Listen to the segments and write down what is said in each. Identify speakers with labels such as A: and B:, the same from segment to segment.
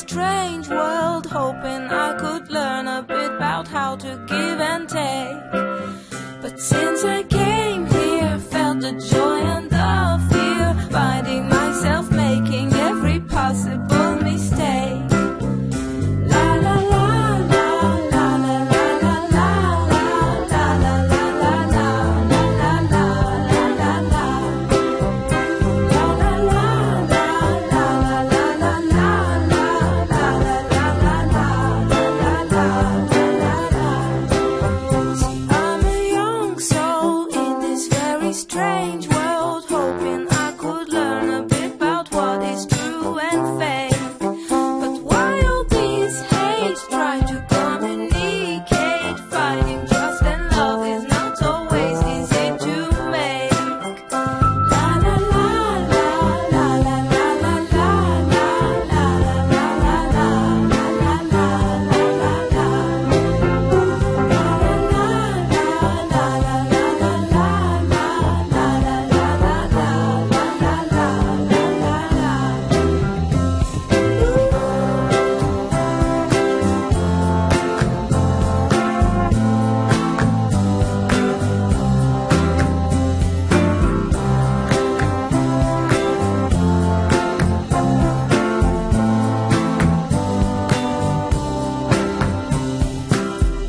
A: strange world, hoping I could learn a bit about how to give and take. But since I came here, felt the joy and the fear, finding myself making every possible mistake. La la la la la la la la la la la la la la la la la la. Strange world, hoping I could learn a bit about what is true and fake. But while these hates try to communicate, finding trust and love is not always easy to make. La la la la la la la la la la la la la la la la.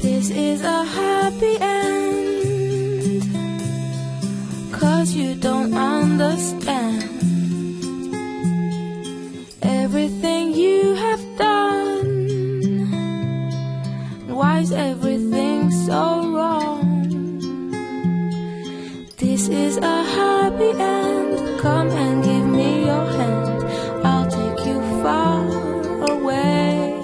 A: This is a happy end, 'cause you don't understand everything you have done. Why is everything so wrong? This is a happy end. Come and give me your hand, I'll take you far away.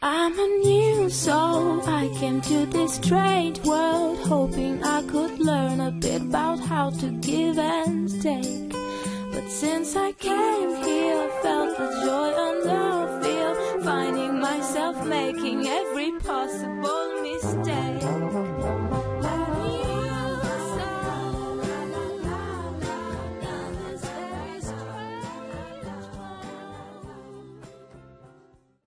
A: I'm a new soul, I came to this strange world, hoping I could learn a bit about how to give and take. But since I came here, felt the joy and the fear, finding myself making every possible